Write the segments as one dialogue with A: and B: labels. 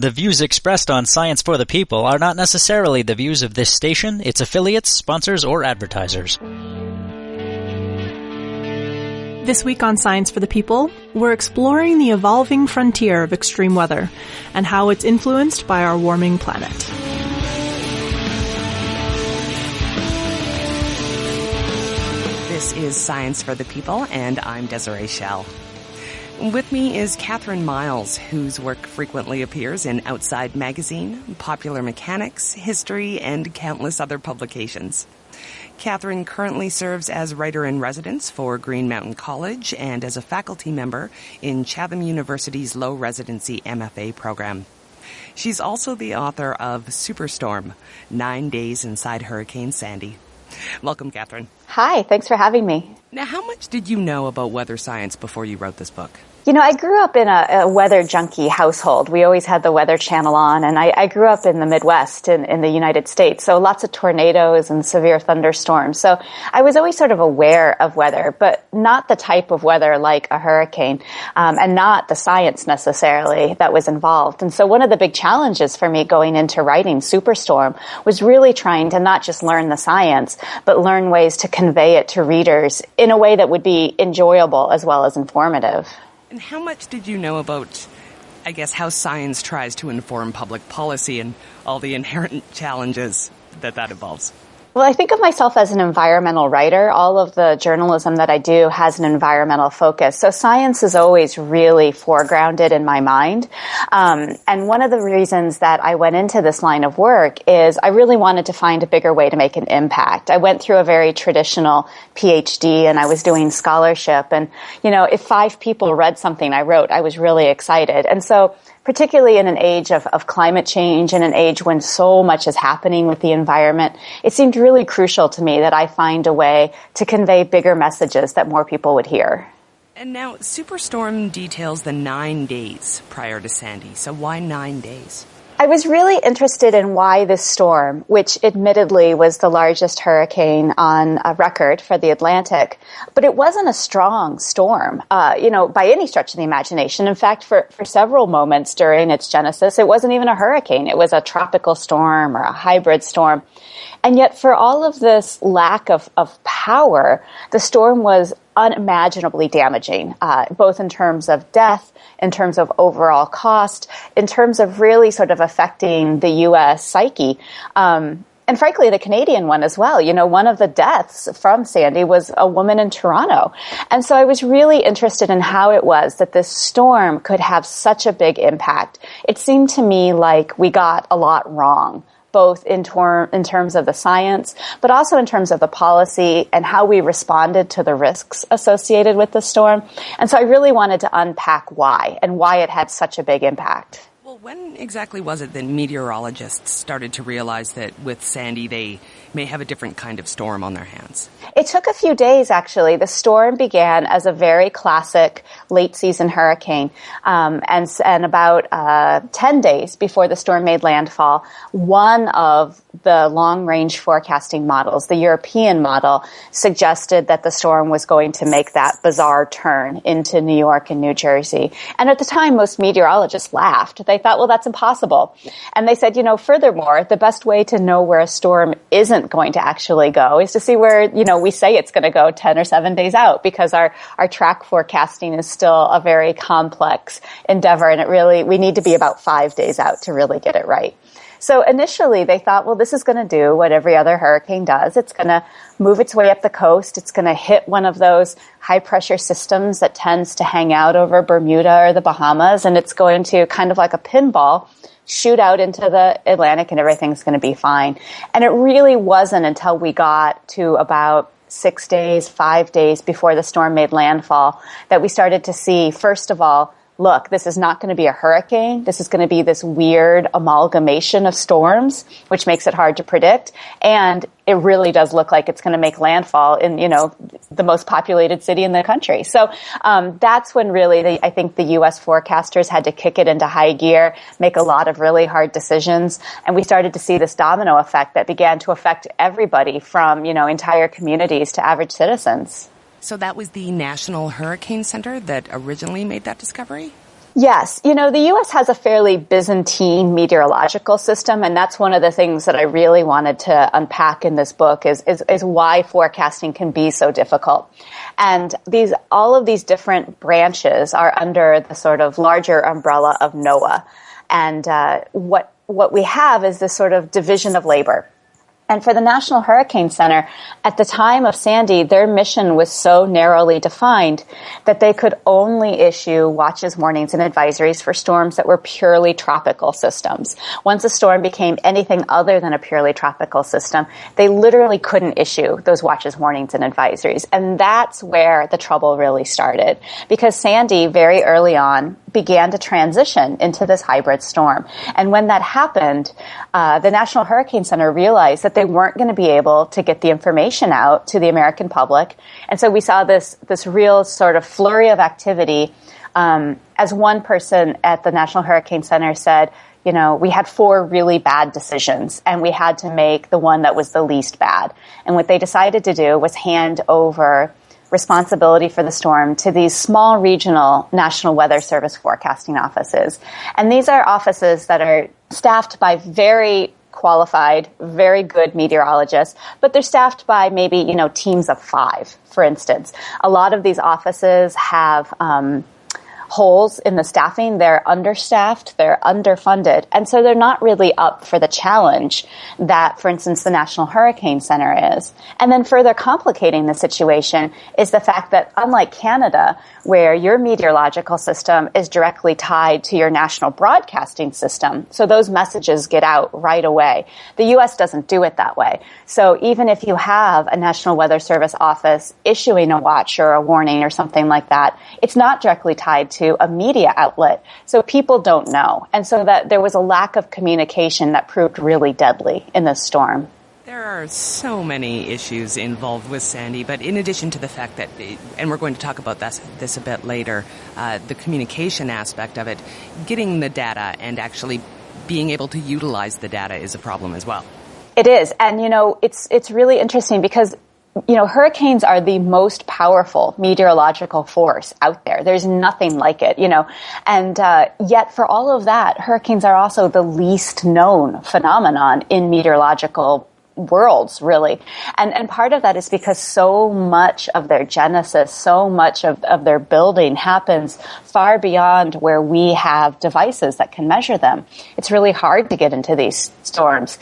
A: The views expressed on Science for the People are not necessarily the views of this station, its affiliates, sponsors, or advertisers.
B: This week on Science for the People, we're exploring the evolving frontier of extreme weather and how it's influenced by our warming planet.
C: This is Science for the People, and I'm Desiree Schell. With me is Kathryn Miles, whose work frequently appears in Outside Magazine, Popular Mechanics, History, and countless other publications. Kathryn currently serves as writer-in-residence for Green Mountain College and as a faculty member in Chatham University's Low Residency MFA program. She's also the author of Superstorm, 9 Days Inside Hurricane Sandy. Welcome, Kathryn.
D: Hi, thanks for having me.
C: Now, how much did you know about weather science before you wrote this book?
D: You know, I grew up in a weather junkie household. We always had the Weather Channel on, and I grew up in the Midwest in the United States, so lots of tornadoes and severe thunderstorms. So I was always sort of aware of weather, but not the type of weather like a hurricane, and not the science necessarily that was involved. And so one of the big challenges for me going into writing Superstorm was really trying to not just learn the science, but learn ways to convey it to readers in a way that would be enjoyable as well as informative.
C: And how much did you know about, I guess, how science tries to inform public policy and all the inherent challenges that involves?
D: Well, I think of myself as an environmental writer. All of the journalism that I do has an environmental focus. So science is always really foregrounded in my mind. And one of the reasons that I went into this line of work is I really wanted to find a bigger way to make an impact. I went through a very traditional Ph.D. and I was doing scholarship. And, you know, if 5 people read something I wrote, I was really excited. And so particularly in an age of climate change and an age when so much is happening with the environment, it seemed really crucial to me that I find a way to convey bigger messages that more people would hear.
C: And now, Superstorm details the 9 days prior to Sandy. So why 9 days?
D: I was really interested in why this storm, which admittedly was the largest hurricane on record for the Atlantic, but it wasn't a strong storm, by any stretch of the imagination. In fact, for several moments during its genesis, it wasn't even a hurricane. It was a tropical storm or a hybrid storm. And yet for all of this lack of power, the storm was unimaginably damaging, both in terms of death, in terms of overall cost, in terms of really sort of affecting the U.S. psyche. And frankly, the Canadian one as well. You know, one of the deaths from Sandy was a woman in Toronto. And so I was really interested in how it was that this storm could have such a big impact. It seemed to me like we got a lot wrong, both in terms of the science, but also in terms of the policy and how we responded to the risks associated with the storm. And so I really wanted to unpack why and why it had such a big impact.
C: Well, when exactly was it that meteorologists started to realize that with Sandy they may have a different kind of storm on their hands?
D: It took a few days, actually. The storm began as a very classic late-season hurricane, and about 10 days before the storm made landfall, one of the long-range forecasting models, the European model, suggested that the storm was going to make that bizarre turn into New York and New Jersey. And at the time, most meteorologists laughed. They thought, well, that's impossible. And they said, furthermore, the best way to know where a storm isn't going to actually go is to see where, we say it's going to go 10 or 7 days out, because our track forecasting is still a very complex endeavor. And we need to be about 5 days out to really get it right. So initially they thought, well, this is going to do what every other hurricane does. It's going to move its way up the coast. It's going to hit one of those high pressure systems that tends to hang out over Bermuda or the Bahamas. And it's going to kind of like a pinball shoot out into the Atlantic and everything's going to be fine. And it really wasn't until we got to about 6 days, 5 days before the storm made landfall that we started to see, first of all, look, this is not going to be a hurricane. This is going to be this weird amalgamation of storms, which makes it hard to predict. And it really does look like it's going to make landfall in, the most populated city in the country. So that's when really I think the U.S. forecasters had to kick it into high gear, make a lot of really hard decisions. And we started to see this domino effect that began to affect everybody from, entire communities to average citizens.
C: So that was the National Hurricane Center that originally made that discovery?
D: Yes. The U.S. has a fairly Byzantine meteorological system, and that's one of the things that I really wanted to unpack in this book is why forecasting can be so difficult. And all of these different branches are under the sort of larger umbrella of NOAA. And what we have is this sort of division of labor. And for the National Hurricane Center, at the time of Sandy, their mission was so narrowly defined that they could only issue watches, warnings, and advisories for storms that were purely tropical systems. Once a storm became anything other than a purely tropical system, they literally couldn't issue those watches, warnings, and advisories. And that's where the trouble really started, because Sandy, very early on, began to transition into this hybrid storm. And when that happened, the National Hurricane Center realized that they weren't going to be able to get the information out to the American public. And so we saw this real sort of flurry of activity. As one person at the National Hurricane Center said, we had 4 really bad decisions, and we had to make the one that was the least bad. And what they decided to do was hand over responsibility for the storm to these small regional National Weather Service forecasting offices. And these are offices that are staffed by very qualified, very good meteorologists, but they're staffed by maybe, teams of 5, for instance. A lot of these offices have holes in the staffing. They're understaffed, they're underfunded, and so they're not really up for the challenge that, for instance, the National Hurricane Center is. And then further complicating the situation is the fact that, unlike Canada, where your meteorological system is directly tied to your national broadcasting system, so those messages get out right away, the U.S. doesn't do it that way. So even if you have a National Weather Service office issuing a watch or a warning or something like that, it's not directly tied to a media outlet, so people don't know. And so that there was a lack of communication that proved really deadly in this storm.
C: There are so many issues involved with Sandy, but in addition to the fact that, and we're going to talk about this a bit later, the communication aspect of it, getting the data and actually being able to utilize the data is a problem as well.
D: It is. And, it's really interesting because hurricanes are the most powerful meteorological force out there. There's nothing like it, and yet for all of that, hurricanes are also the least known phenomenon in meteorological worlds, really. And part of that is because so much of their genesis, so much of their building happens far beyond where we have devices that can measure them. It's really hard to get into these storms.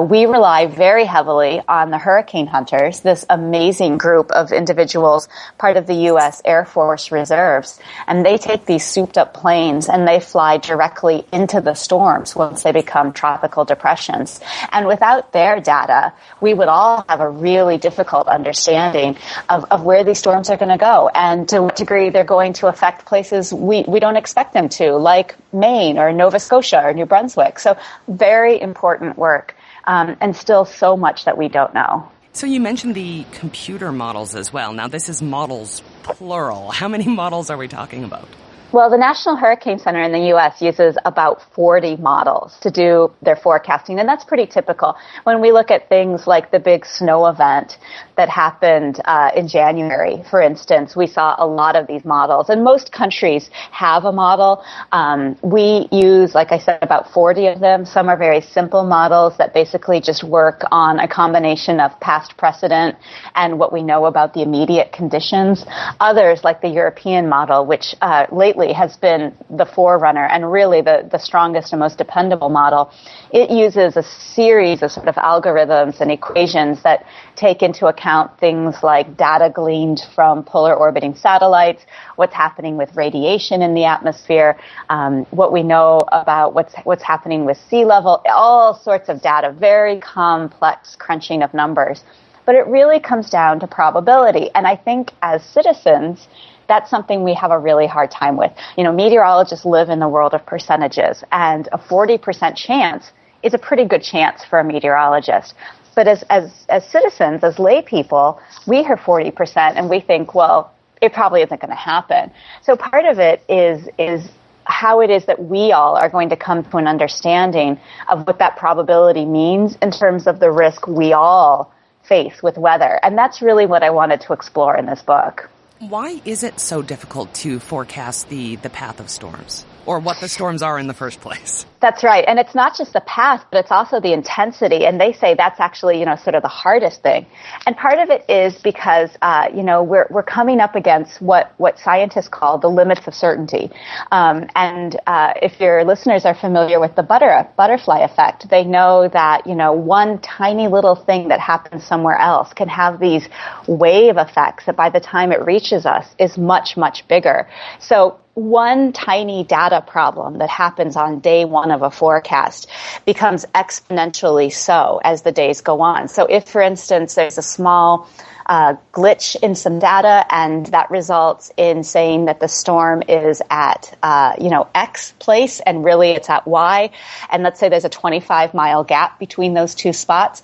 D: We rely very heavily on the hurricane hunters, this amazing group of individuals, part of the U.S. Air Force Reserves, and they take these souped up planes and they fly directly into the storms once they become tropical depressions. And without their data, we would all have a really difficult understanding of where these storms are going to go and to what degree they're going to affect places we don't expect them to, like Maine or Nova Scotia or New Brunswick. So very important work, and still so much that we don't know.
C: So you mentioned the computer models as well. Now this is models plural. How many models are we talking about?
D: Well, the National Hurricane Center in the U.S. uses about 40 models to do their forecasting, and that's pretty typical. When we look at things like the big snow event that happened in January, for instance, we saw a lot of these models, and most countries have a model. We use, like I said, about 40 of them. Some are very simple models that basically just work on a combination of past precedent and what we know about the immediate conditions. Others, like the European model, which lately has been the forerunner and really the strongest and most dependable model. It uses a series of sort of algorithms and equations that take into account things like data gleaned from polar orbiting satellites, what's happening with radiation in the atmosphere, what we know about what's happening with sea level, all sorts of data, very complex crunching of numbers. But it really comes down to probability. And I think as citizens, that's something we have a really hard time with. Meteorologists live in the world of percentages, and a 40% chance is a pretty good chance for a meteorologist. But as citizens, as lay people, we hear 40% and we think, well, it probably isn't going to happen. So part of it is how it is that we all are going to come to an understanding of what that probability means in terms of the risk we all face with weather. And that's really what I wanted to explore in this book.
C: Why is it so difficult to forecast the path of storms? or what the storms are in the first place.
D: That's right. And it's not just the path, but it's also the intensity. And they say that's actually, sort of the hardest thing. And part of it is because, we're coming up against what scientists call the limits of certainty. If your listeners are familiar with the butterfly effect, they know that, one tiny little thing that happens somewhere else can have these wave effects that by the time it reaches us is much, much bigger. So one tiny data problem that happens on day one of a forecast becomes exponentially so as the days go on. So if, for instance, there's a small glitch in some data and that results in saying that the storm is at, X place and really it's at Y, and let's say there's a 25-mile gap between those two spots,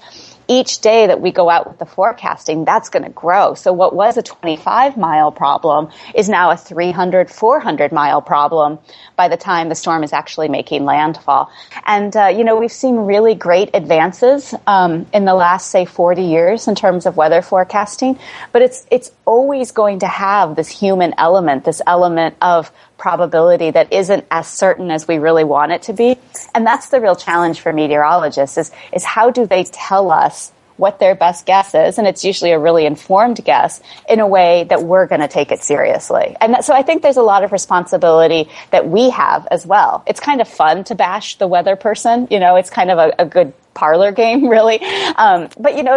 D: each day that we go out with the forecasting, that's going to grow. So what was a 25-mile problem is now a 300, 400-mile problem by the time the storm is actually making landfall. And, we've seen really great advances in the last, say, 40 years in terms of weather forecasting. But it's always going to have this human element, this element of probability that isn't as certain as we really want it to be. And that's the real challenge for meteorologists is how do they tell us what their best guess is, and it's usually a really informed guess, in a way that we're going to take it seriously. And so I think there's a lot of responsibility that we have as well. It's kind of fun to bash the weather person. It's kind of a good parlor game, really. But,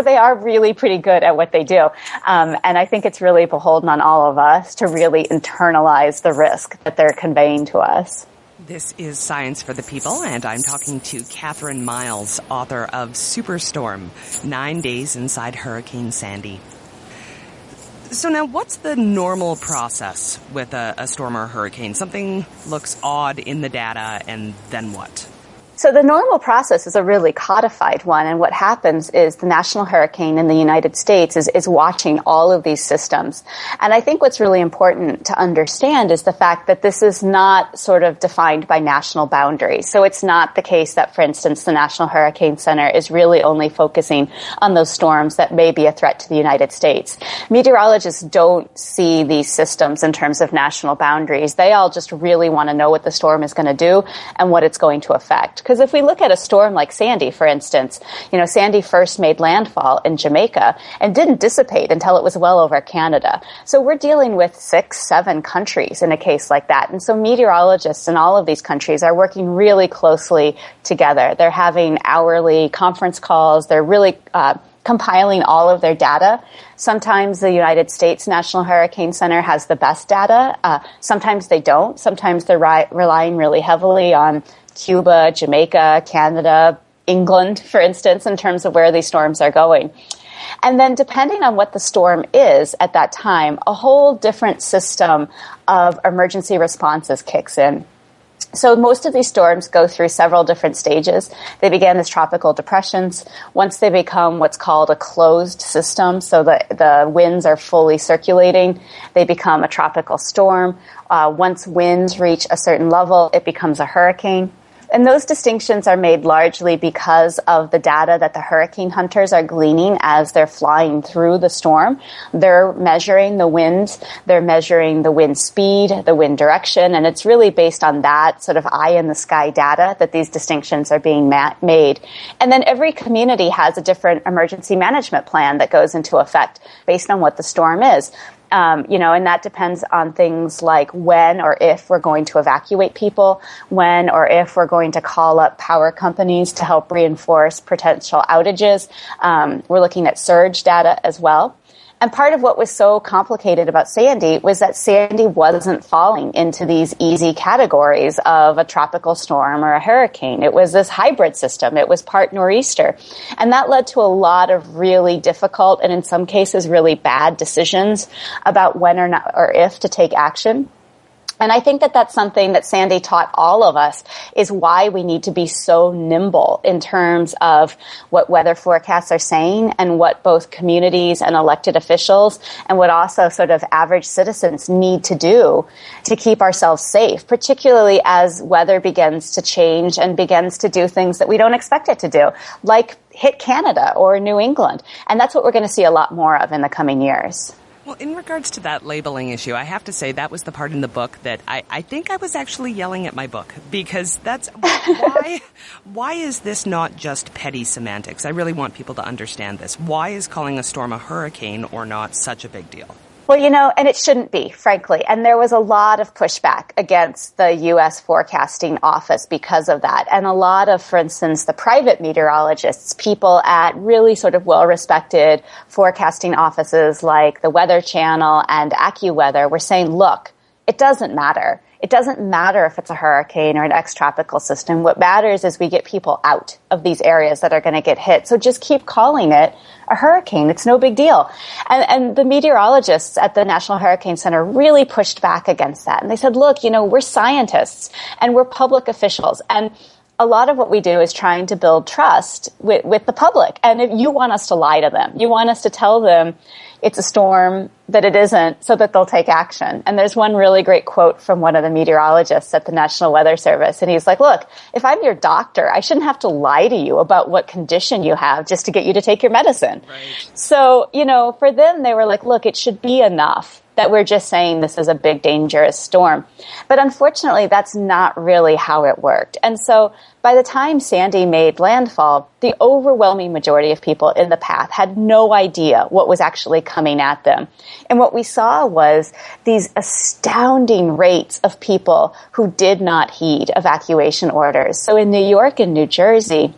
D: they are really pretty good at what they do. And I think it's really beholden on all of us to really internalize the risk that they're conveying to us.
C: This is Science for the People, and I'm talking to Kathryn Miles, author of Superstorm, 9 Days Inside Hurricane Sandy. So now, what's the normal process with a storm or a hurricane? Something looks odd in the data, and then what?
D: So the normal process is a really codified one, and what happens is the National Hurricane in the United States is watching all of these systems. And I think what's really important to understand is the fact that this is not sort of defined by national boundaries. So it's not the case that, for instance, the National Hurricane Center is really only focusing on those storms that may be a threat to the United States. Meteorologists don't see these systems in terms of national boundaries. They all just really want to know what the storm is going to do and what it's going to affect. Because if we look at a storm like Sandy, for instance, Sandy first made landfall in Jamaica and didn't dissipate until it was well over Canada. So we're dealing with 6, 7 countries in a case like that. And so meteorologists in all of these countries are working really closely together. They're having hourly conference calls. They're really compiling all of their data. Sometimes the United States National Hurricane Center has the best data. Sometimes they don't. Sometimes they're relying really heavily on Cuba, Jamaica, Canada, England, for instance, in terms of where these storms are going. And then depending on what the storm is at that time, a whole different system of emergency responses kicks in. So most of these storms go through several different stages. They begin as tropical depressions. Once they become what's called a closed system, so the winds are fully circulating, they become a tropical storm. Once winds reach a certain level, it becomes a hurricane. And those distinctions are made largely because of the data that the hurricane hunters are gleaning as they're flying through the storm. They're measuring the winds, they're measuring the wind speed, the wind direction, and it's really based on that sort of eye-in-the-sky data that these distinctions are being made. And then every community has a different emergency management plan that goes into effect based on what the storm is. And that depends on things like when or if we're going to evacuate people, when or if we're going to call up power companies to help reinforce potential outages. We're looking at surge data as well. And part of what was so complicated about Sandy was that Sandy wasn't falling into these easy categories of a tropical storm or a hurricane. It was this hybrid system. It was part nor'easter. And that led to a lot of really difficult and in some cases really bad decisions about when or not or if to take action. And I think that that's something that Sandy taught all of us is why we need to be so nimble in terms of what weather forecasts are saying and what both communities and elected officials and what also sort of average citizens need to do to keep ourselves safe, particularly as weather begins to change and begins to do things that we don't expect it to do, like hit Canada or New England. And that's what we're going to see a lot more of in the coming years.
C: Well, in regards to that labeling issue, I have to say that was the part in the book that I think I was actually yelling at my book, because that's why is this not just petty semantics? I really want people to understand this. Why is calling a storm a hurricane or not such a big deal?
D: Well, and it shouldn't be, frankly. And there was a lot of pushback against the U.S. Forecasting Office because of that. And a lot of, for instance, the private meteorologists, people at really sort of well-respected forecasting offices like the Weather Channel and AccuWeather were saying, look, it doesn't matter. It doesn't matter if it's a hurricane or an extratropical system. What matters is we get people out of these areas that are going to get hit. So just keep calling it a hurricane. It's no big deal. And the meteorologists at the National Hurricane Center really pushed back against that. And they said, look, we're scientists and we're public officials. And a lot of what we do is trying to build trust with the public. And if you want us to lie to them, you want us to tell them it's a storm that it isn't, so that they'll take action. And there's one really great quote from one of the meteorologists at the National Weather Service. And he's like, look, if I'm your doctor, I shouldn't have to lie to you about what condition you have just to get you to take your medicine. Right. So, for them, they were like, look, it should be enough that we're just saying this is a big, dangerous storm. But unfortunately, that's not really how it worked. And so by the time Sandy made landfall, the overwhelming majority of people in the path had no idea what was actually coming at them. And what we saw was these astounding rates of people who did not heed evacuation orders. So in New York and New Jersey,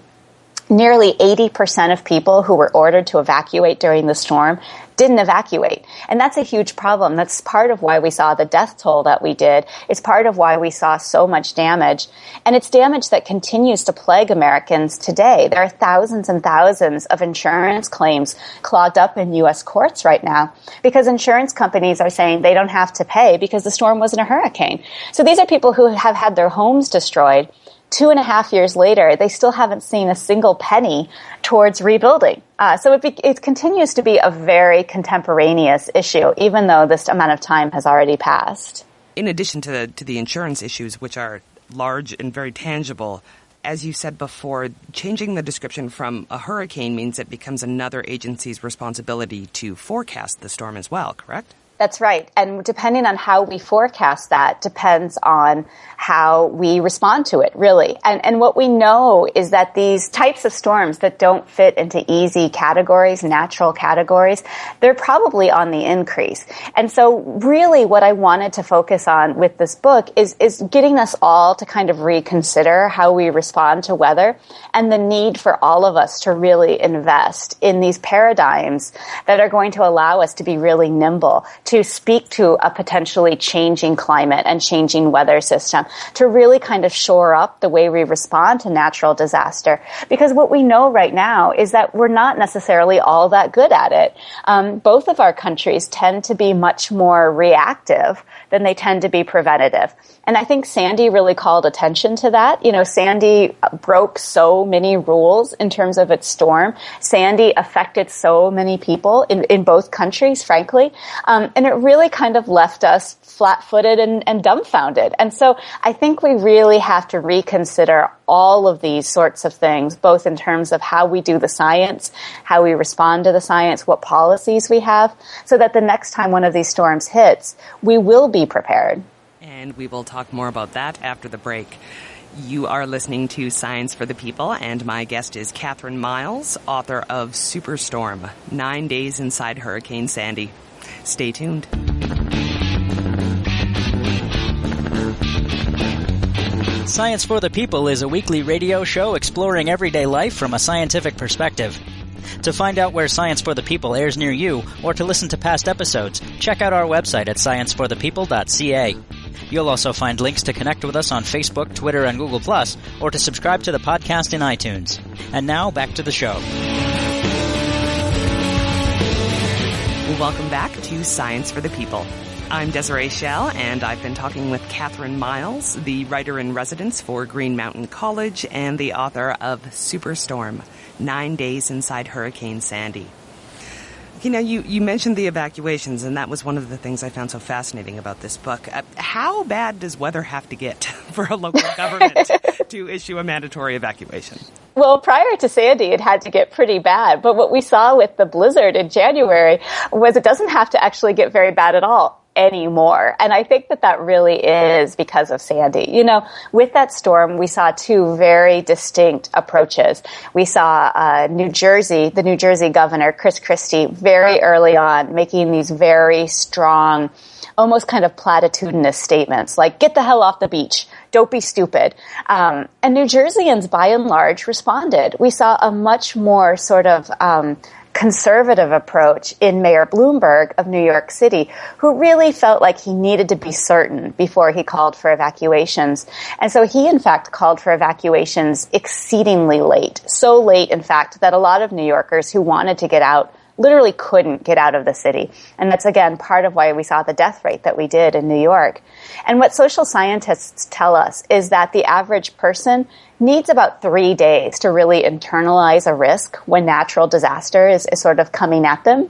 D: nearly 80% of people who were ordered to evacuate during the storm didn't evacuate. And that's a huge problem. That's part of why we saw the death toll that we did. It's part of why we saw so much damage. And it's damage that continues to plague Americans today. There are thousands and thousands of insurance claims clogged up in U.S. courts right now because insurance companies are saying they don't have to pay because the storm wasn't a hurricane. So these are people who have had their homes destroyed. 2.5 years later, they still haven't seen a single penny towards rebuilding. So it continues to be a very contemporaneous issue, even though this amount of time has already passed.
C: In addition to the insurance issues, which are large and very tangible, as you said before, changing the description from a hurricane means it becomes another agency's responsibility to forecast the storm as well, correct?
D: That's right. And depending on how we forecast that depends on how we respond to it, really. And what we know is that these types of storms that don't fit into easy categories, natural categories, they're probably on the increase. And so really what I wanted to focus on with this book is getting us all to kind of reconsider how we respond to weather and the need for all of us to really invest in these paradigms that are going to allow us to be really nimble, to speak to a potentially changing climate and changing weather system, to really kind of shore up the way we respond to natural disaster. Because what we know right now is that we're not necessarily all that good at it. Both of our countries tend to be much more reactive than they tend to be preventative. And I think Sandy really called attention to that. Sandy broke so many rules in terms of its storm. Sandy affected so many people in both countries, frankly. And it really kind of left us flat-footed and dumbfounded. And so I think we really have to reconsider all of these sorts of things, both in terms of how we do the science, how we respond to the science, what policies we have, so that the next time one of these storms hits, we will be prepared.
C: And we will talk more about that after the break. You are listening to Science for the People, and my guest is Kathryn Miles, author of Superstorm, 9 Days Inside Hurricane Sandy. Stay tuned.
A: Science for the People is a weekly radio show exploring everyday life from a scientific perspective. To find out where Science for the People airs near you, or to listen to past episodes, check out our website at scienceforthepeople.ca. You'll also find links to connect with us on Facebook, Twitter, and Google+, or to subscribe to the podcast in iTunes. And now, back to the show.
C: Welcome back to Science for the People. I'm Desiree Schell, and I've been talking with Kathryn Miles, the writer-in-residence for Green Mountain College and the author of Superstorm, 9 Days Inside Hurricane Sandy. You mentioned the evacuations, and that was one of the things I found so fascinating about this book. How bad does weather have to get for a local government to issue a mandatory evacuation?
D: Well, prior to Sandy, it had to get pretty bad. But what we saw with the blizzard in January was it doesn't have to actually get very bad at all anymore. And I think that really is because of Sandy. With that storm, we saw two very distinct approaches. We saw the New Jersey governor, Chris Christie, very early on making these very strong, almost kind of platitudinous statements like, get the hell off the beach. Don't be stupid. And New Jerseyans, by and large, responded. We saw a much more sort of conservative approach in Mayor Bloomberg of New York City, who really felt like he needed to be certain before he called for evacuations. And so he, in fact, called for evacuations exceedingly late. So late, in fact, that a lot of New Yorkers who wanted to get out literally couldn't get out of the city. And that's, again, part of why we saw the death rate that we did in New York. And what social scientists tell us is that the average person needs about 3 days to really internalize a risk when natural disaster is sort of coming at them.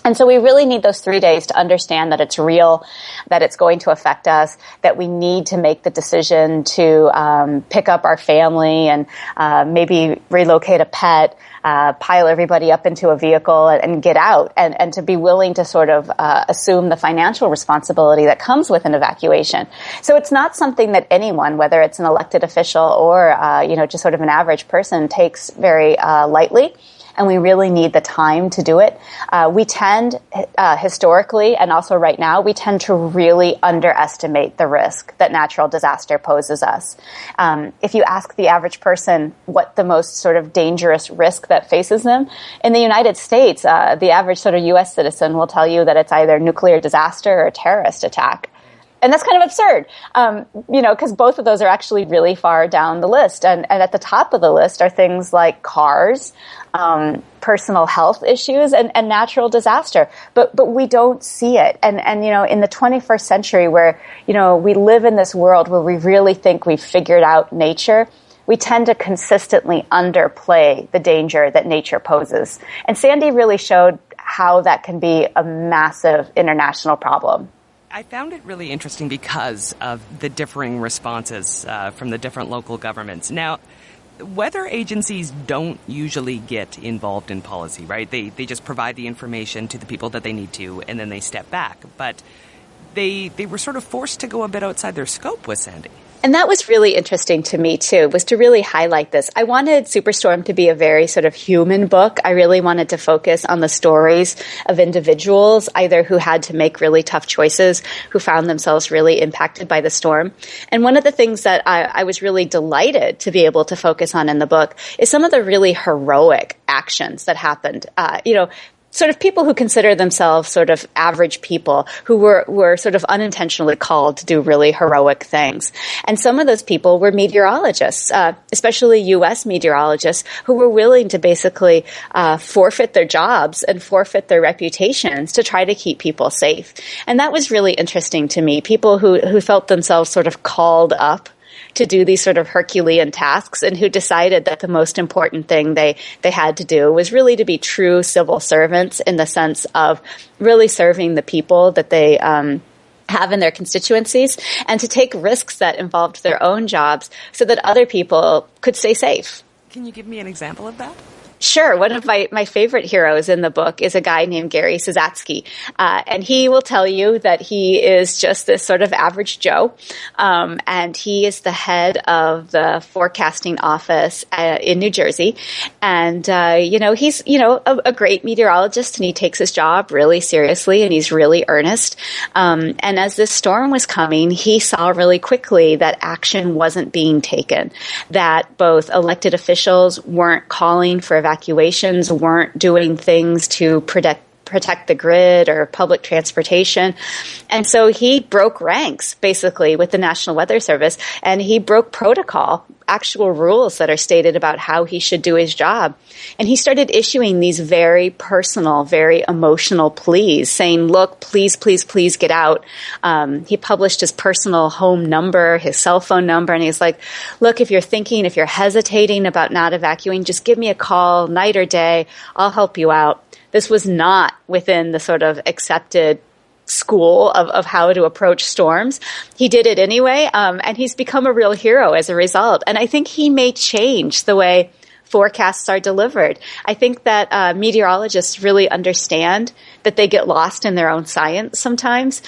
D: And so we really need those 3 days to understand that it's real, that it's going to affect us, that we need to make the decision to pick up our family and maybe relocate a pet, pile everybody up into a vehicle and get out, and to be willing to sort of assume the financial responsibility that comes with an evacuation. So it's not something that anyone, whether it's an elected official or just sort of an average person, takes very lightly. And we really need the time to do it. We tend, historically, and also right now, we tend to really underestimate the risk that natural disaster poses us. If you ask the average person what the most sort of dangerous risk that faces them, in the United States, the average sort of U.S. citizen will tell you that it's either nuclear disaster or a terrorist attack. And that's kind of absurd, because both of those are actually really far down the list. And at the top of the list are things like cars, personal health issues, and natural disaster. But we don't see it. And in the 21st century where, we live in this world where we really think we've figured out nature, we tend to consistently underplay the danger that nature poses. And Sandy really showed how that can be a massive international problem.
C: I found it really interesting because of the differing responses from the different local governments. Now, weather agencies don't usually get involved in policy, right? They just provide the information to the people that they need to, and then they step back. But they were sort of forced to go a bit outside their scope with Sandy.
D: And that was really interesting to me, too, was to really highlight this. I wanted Superstorm to be a very sort of human book. I really wanted to focus on the stories of individuals, either who had to make really tough choices, who found themselves really impacted by the storm. And one of the things that I was really delighted to be able to focus on in the book is some of the really heroic actions that happened. Sort of people who consider themselves sort of average people who were sort of unintentionally called to do really heroic things. And some of those people were meteorologists, especially U.S. meteorologists, who were willing to basically forfeit their jobs and forfeit their reputations to try to keep people safe. And that was really interesting to me, people who felt themselves sort of called up to do these sort of Herculean tasks, and who decided that the most important thing they had to do was really to be true civil servants in the sense of really serving the people that they have in their constituencies, and to take risks that involved their own jobs so that other people could stay safe.
C: Can you give me an example of that?
D: Sure. One of my favorite heroes in the book is a guy named Gary Szatsky. And he will tell you that he is just this sort of average Joe. And he is the head of the forecasting office in New Jersey. And, he's, a great meteorologist, and he takes his job really seriously, and he's really earnest. And as this storm was coming, he saw really quickly that action wasn't being taken, that both elected officials weren't calling for evacuations, weren't doing things to protect the grid or public transportation. And so he broke ranks, basically, with the National Weather Service, and he broke protocol, actual rules that are stated about how he should do his job. And he started issuing these very personal, very emotional pleas, saying, look, please, please, please get out. He published his personal home number, his cell phone number, and he's like, look, if you're hesitating about not evacuating, just give me a call, night or day. I'll help you out. This was not within the sort of accepted school of how to approach storms. He did it anyway, and he's become a real hero as a result. And I think he may change the way forecasts are delivered. I think that meteorologists really understand that they get lost in their own science sometimes,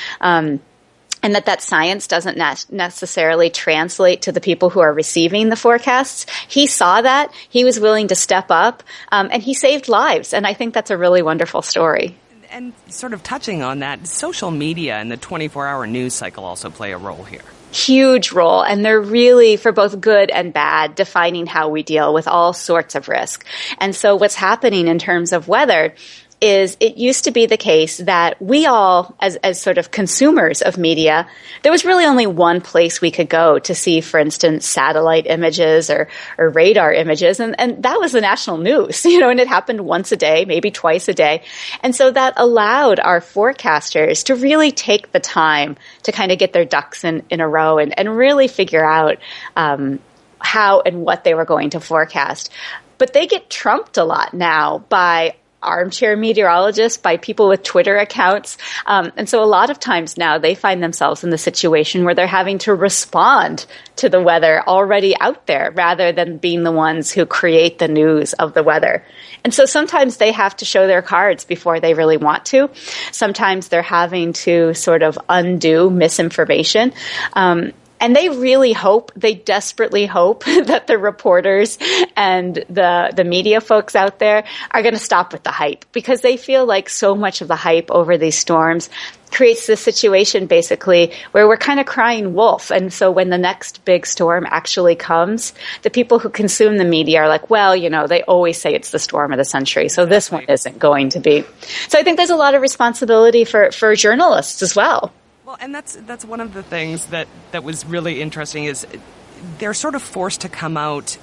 D: and that science doesn't necessarily translate to the people who are receiving the forecasts. He saw that. He was willing to step up, and he saved lives. And I think that's a really wonderful story.
C: And sort of touching on that, social media and the 24-hour news cycle also play a role here.
D: Huge role, and they're really, for both good and bad, defining how we deal with all sorts of risk. And so what's happening in terms of weather is it used to be the case that we all, as sort of consumers of media, there was really only one place we could go to see, for instance, satellite images or radar images, and that was the national news, and it happened once a day, maybe twice a day. And so that allowed our forecasters to really take the time to kind of get their ducks in a row and really figure out how and what they were going to forecast. But they get trumped a lot now by armchair meteorologists, by people with Twitter accounts. And so a lot of times now they find themselves in the situation where they're having to respond to the weather already out there rather than being the ones who create the news of the weather. And so sometimes they have to show their cards before they really want to. Sometimes they're having to sort of undo misinformation. And they really hope, they desperately hope that the reporters and the media folks out there are going to stop with the hype, because they feel like so much of the hype over these storms creates this situation basically where we're kind of crying wolf. And so when the next big storm actually comes, the people who consume the media are like, well, they always say it's the storm of the century, so this one isn't going to be. So I think there's a lot of responsibility for journalists as well.
C: Well, and that's one of the things that was really interesting is they're sort of forced to come out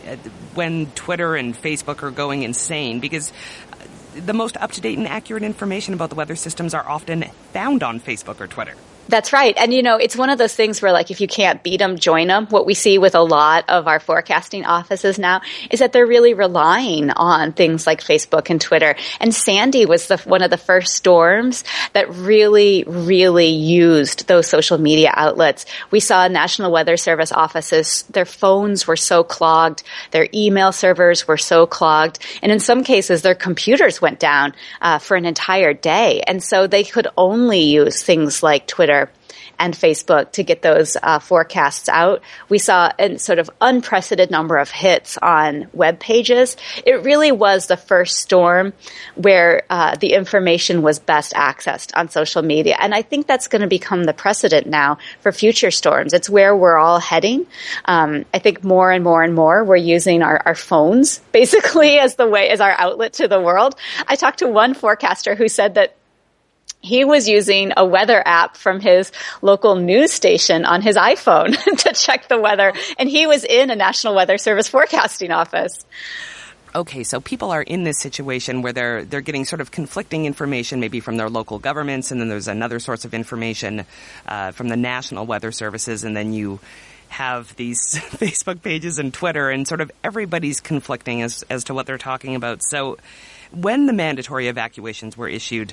C: when Twitter and Facebook are going insane, because the most up-to-date and accurate information about the weather systems are often found on Facebook or Twitter.
D: That's right. And, it's one of those things where, like, if you can't beat them, join them. What we see with a lot of our forecasting offices now is that they're really relying on things like Facebook and Twitter. And Sandy was one of the first storms that really, really used those social media outlets. We saw National Weather Service offices, their phones were so clogged, their email servers were so clogged, and in some cases their computers went down for an entire day. And so they could only use things like Twitter and Facebook to get those forecasts out. We saw a sort of unprecedented number of hits on web pages. It really was the first storm where the information was best accessed on social media. And I think that's going to become the precedent now for future storms. It's where we're all heading. I think more and more and more we're using our phones basically as our outlet to the world. I talked to one forecaster who said that he was using a weather app from his local news station on his iPhone to check the weather, and he was in a National Weather Service forecasting office.
C: Okay, so people are in this situation where they're getting sort of conflicting information, maybe from their local governments, and then there's another source of information from the National Weather Services, and then you have these Facebook pages and Twitter, and sort of everybody's conflicting as to what they're talking about. So when the mandatory evacuations were issued,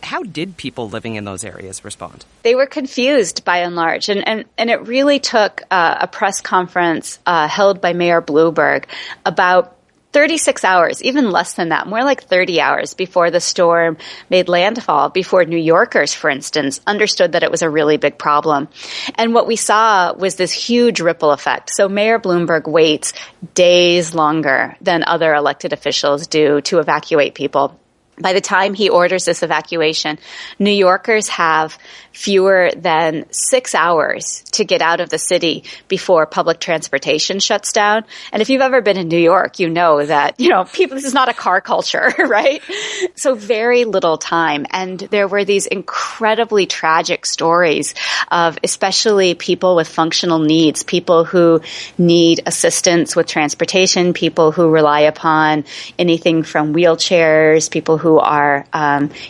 C: how did people living in those areas respond?
D: They were confused by and large. And it really took a press conference held by Mayor Bloomberg about 36 hours, even less than that, more like 30 hours before the storm made landfall, before New Yorkers, for instance, understood that it was a really big problem. And what we saw was this huge ripple effect. So Mayor Bloomberg waits days longer than other elected officials do to evacuate people. By the time he orders this evacuation, New Yorkers have fewer than 6 hours to get out of the city before public transportation shuts down. And if you've ever been in New York, you know that, people, this is not a car culture, right? So very little time. And there were these incredibly tragic stories of especially people with functional needs, people who need assistance with transportation, people who rely upon anything from wheelchairs, people who who are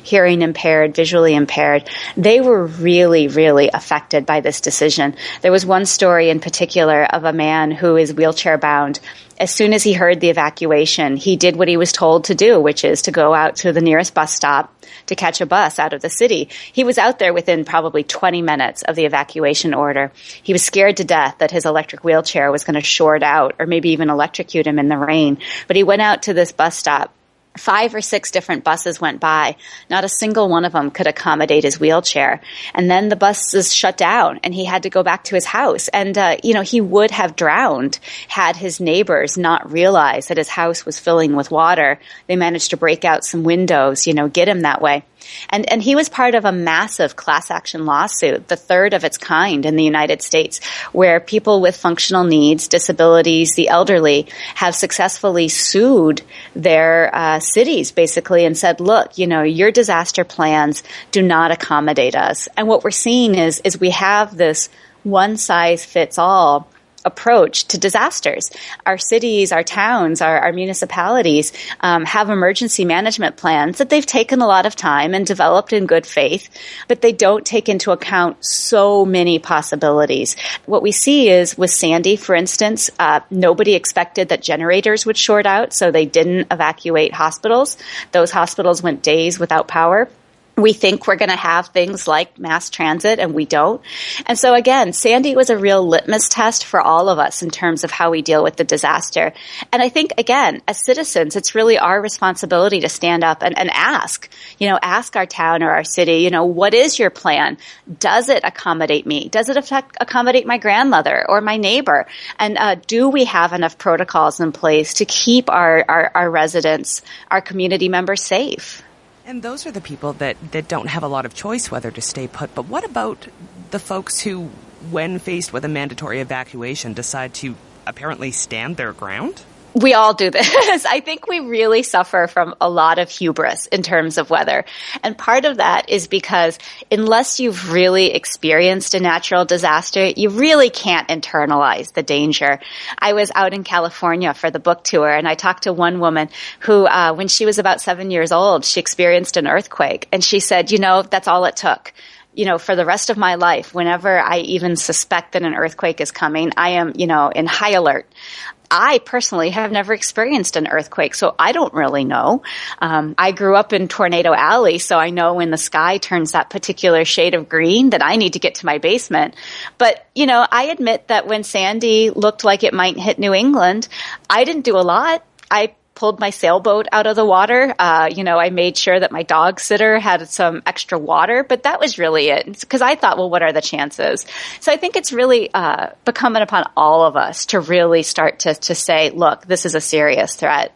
D: hearing impaired, visually impaired, they were really, really affected by this decision. There was one story in particular of a man who is wheelchair bound. As soon as he heard the evacuation, he did what he was told to do, which is to go out to the nearest bus stop to catch a bus out of the city. He was out there within probably 20 minutes of the evacuation order. He was scared to death that his electric wheelchair was going to short out or maybe even electrocute him in the rain. But he went out to this bus stop. 5 or 6 different buses went by. Not a single one of them could accommodate his wheelchair. And then the buses shut down and he had to go back to his house. And, he would have drowned had his neighbors not realized that his house was filling with water. They managed to break out some windows, get him that way. And he was part of a massive class action lawsuit, the third of its kind in the United States, where people with functional needs, disabilities, the elderly have successfully sued their cities basically and said, look, your disaster plans do not accommodate us. And what we're seeing is we have this one size fits all approach to disasters. Our cities, our towns, our municipalities have emergency management plans that they've taken a lot of time and developed in good faith, but they don't take into account so many possibilities. What we see is with Sandy, for instance, nobody expected that generators would short out, so they didn't evacuate hospitals. Those hospitals went days without power. We think we're going to have things like mass transit, and we don't. And so, again, Sandy was a real litmus test for all of us in terms of how we deal with the disaster. And I think, again, as citizens, it's really our responsibility to stand up and ask our town or our city, what is your plan? Does it accommodate me? Does it accommodate my grandmother or my neighbor? And do we have enough protocols in place to keep our residents, our community members safe?
C: And those are the people that don't have a lot of choice whether to stay put. But what about the folks who, when faced with a mandatory evacuation, decide to apparently stand their ground?
D: We all do this. I think we really suffer from a lot of hubris in terms of weather. And part of that is because unless you've really experienced a natural disaster, you really can't internalize the danger. I was out in California for the book tour, and I talked to one woman who, when she was about 7 years old, she experienced an earthquake. And she said, that's all it took. For the rest of my life, whenever I even suspect that an earthquake is coming, I am, in high alert. I personally have never experienced an earthquake, so I don't really know. I grew up in Tornado Alley, so I know when the sky turns that particular shade of green that I need to get to my basement. But, I admit that when Sandy looked like it might hit New England, I didn't do a lot. I pulled my sailboat out of the water. I made sure that my dog sitter had some extra water, but that was really it. Because I thought, well, what are the chances? So I think it's really incumbent upon all of us to really start to say, look, this is a serious threat.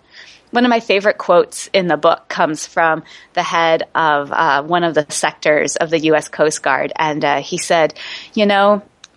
D: One of my favorite quotes in the book comes from the head of one of the sectors of the U.S. Coast Guard. And he said,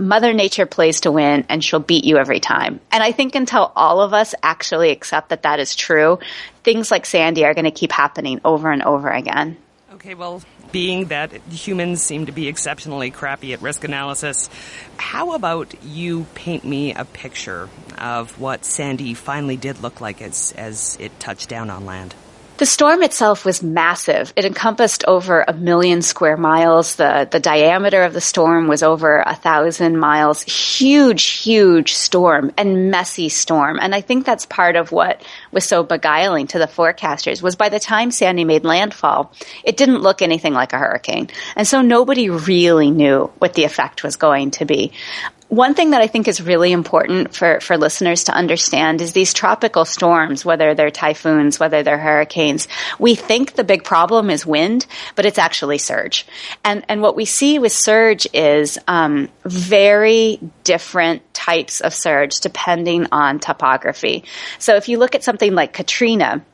D: Mother Nature plays to win, and she'll beat you every time. And I think until all of us actually accept that that is true, things like Sandy are going to keep happening over and over again.
C: Okay, well, being that humans seem to be exceptionally crappy at risk analysis, how about you paint me a picture of what Sandy finally did look like as it touched down on land?
D: The storm itself was massive. It encompassed over 1 million square miles. The diameter of the storm was over 1,000 miles. Huge, huge storm and messy storm. And I think that's part of what was so beguiling to the forecasters was by the time Sandy made landfall, it didn't look anything like a hurricane. And so nobody really knew what the effect was going to be. One thing that I think is really important for listeners to understand is these tropical storms, whether they're typhoons, whether they're hurricanes, we think the big problem is wind, but it's actually surge. And what we see with surge is very different types of surge depending on topography. So if you look at something like Katrina,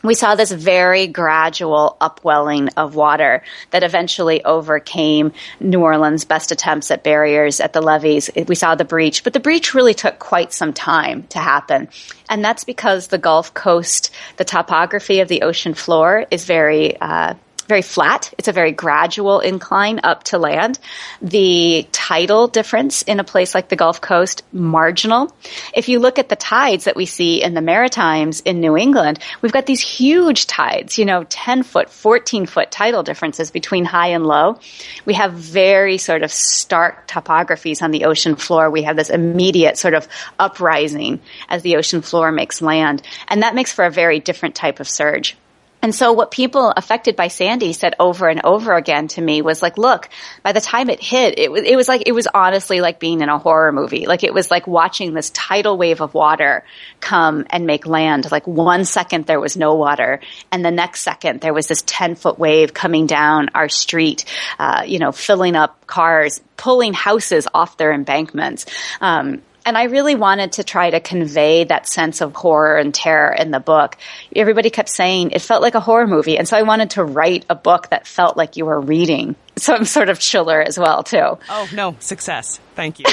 D: we saw this very gradual upwelling of water that eventually overcame New Orleans' best attempts at barriers at the levees. We saw the breach, but the breach really took quite some time to happen. And that's because the Gulf Coast, the topography of the ocean floor is very very flat. It's a very gradual incline up to land. The tidal difference in a place like the Gulf Coast, marginal. If you look at the tides that we see in the Maritimes in New England, we've got these huge tides, 10-foot, 14-foot tidal differences between high and low. We have very sort of stark topographies on the ocean floor. We have this immediate sort of uprising as the ocean floor makes land. And that makes for a very different type of surge. And so what people affected by Sandy said over and over again to me was like, look, by the time it hit, it was honestly like being in a horror movie. Like it was like watching this tidal wave of water come and make land. Like 1 second there was no water, and the next second there was this 10-foot wave coming down our street, filling up cars, pulling houses off their embankments. And I really wanted to try to convey that sense of horror and terror in the book. Everybody kept saying it felt like a horror movie. And so I wanted to write a book that felt like you were reading some sort of chiller as well, too.
C: Oh, no. Success. Thank you.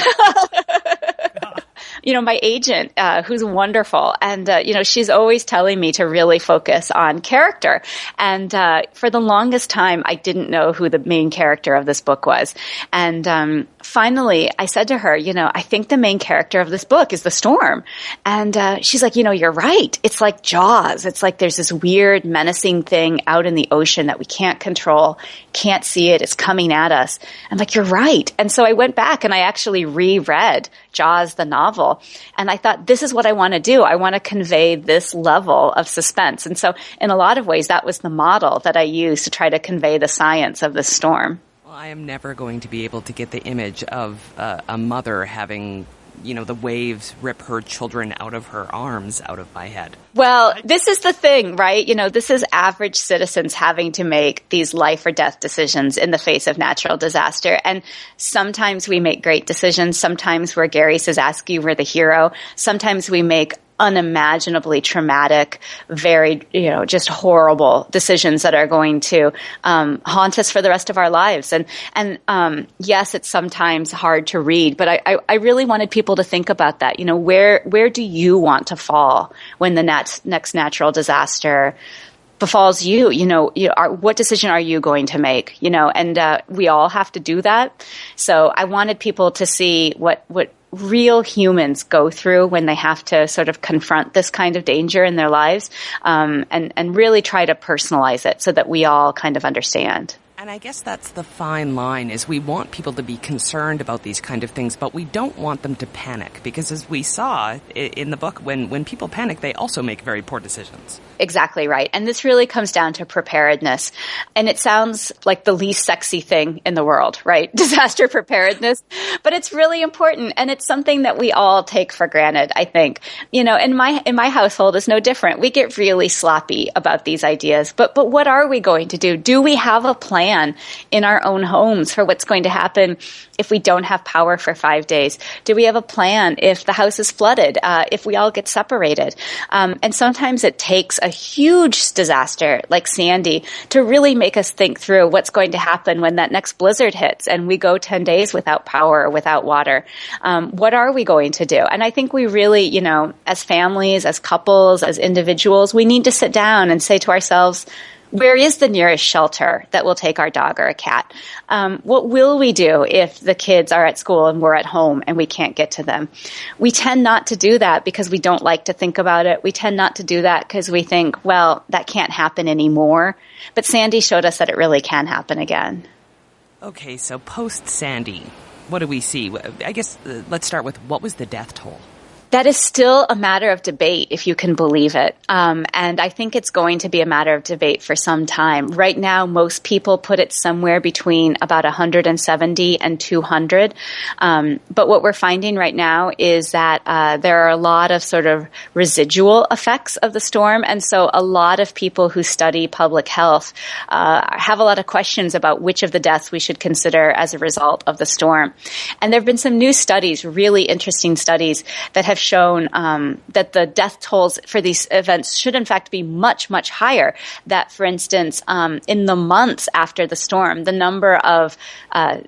D: My agent, who's wonderful, and, she's always telling me to really focus on character. And for the longest time, I didn't know who the main character of this book was. And finally, I said to her, I think the main character of this book is the storm. And she's like, you're right. It's like Jaws. It's like there's this weird, menacing thing out in the ocean that we can't control, can't see it. It's coming at us. I'm like, you're right. And so I went back and I actually reread Jaws, the novel. And I thought, this is what I want to do. I want to convey this level of suspense. And so in a lot of ways, that was the model that I used to try to convey the science of the storm.
C: Well, I am never going to be able to get the image of a mother having, the waves rip her children out of her arms out of my head.
D: Well, this is the thing, right? This is average citizens having to make these life or death decisions in the face of natural disaster. And sometimes we make great decisions. Sometimes we're Gary Szyzewski, we're the hero. Sometimes we make unimaginably traumatic, very, just horrible decisions that are going to haunt us for the rest of our lives. And yes, it's sometimes hard to read, but I really wanted people to think about that. Where do you want to fall when the next natural disaster befalls you? What decision are you going to make? And we all have to do that. So I wanted people to see what real humans go through when they have to sort of confront this kind of danger in their lives, and really try to personalize it so that we all kind of understand.
C: And I guess that's the fine line, is we want people to be concerned about these kind of things, but we don't want them to panic, because as we saw in the book, when people panic, they also make very poor decisions.
D: Exactly right. And this really comes down to preparedness. And it sounds like the least sexy thing in the world, right? Disaster preparedness. But it's really important. And it's something that we all take for granted, I think. In my household is no different. We get really sloppy about these ideas. But what are we going to do? Do we have a plan in our own homes for what's going to happen if we don't have power for 5 days? Do we have a plan if the house is flooded, if we all get separated? And sometimes it takes a huge disaster like Sandy to really make us think through what's going to happen when that next blizzard hits and we go 10 days without power or without water. What are we going to do? And I think we really, as families, as couples, as individuals, we need to sit down and say to ourselves, where is the nearest shelter that will take our dog or a cat? What will we do if the kids are at school and we're at home and we can't get to them? We tend not to do that because we don't like to think about it. We tend not to do that because we think, well, that can't happen anymore. But Sandy showed us that it really can happen again.
C: Okay, so post-Sandy, what do we see? I guess let's start with, what was the death toll?
D: That is still a matter of debate, if you can believe it. And I think it's going to be a matter of debate for some time. Right now, most people put it somewhere between about 170 and 200. But what we're finding right now is that there are a lot of sort of residual effects of the storm. And so a lot of people who study public health have a lot of questions about which of the deaths we should consider as a result of the storm. And there have been some new studies, really interesting studies, that have shown that the death tolls for these events should in fact be much, much higher. That, for instance, in the months after the storm, the number of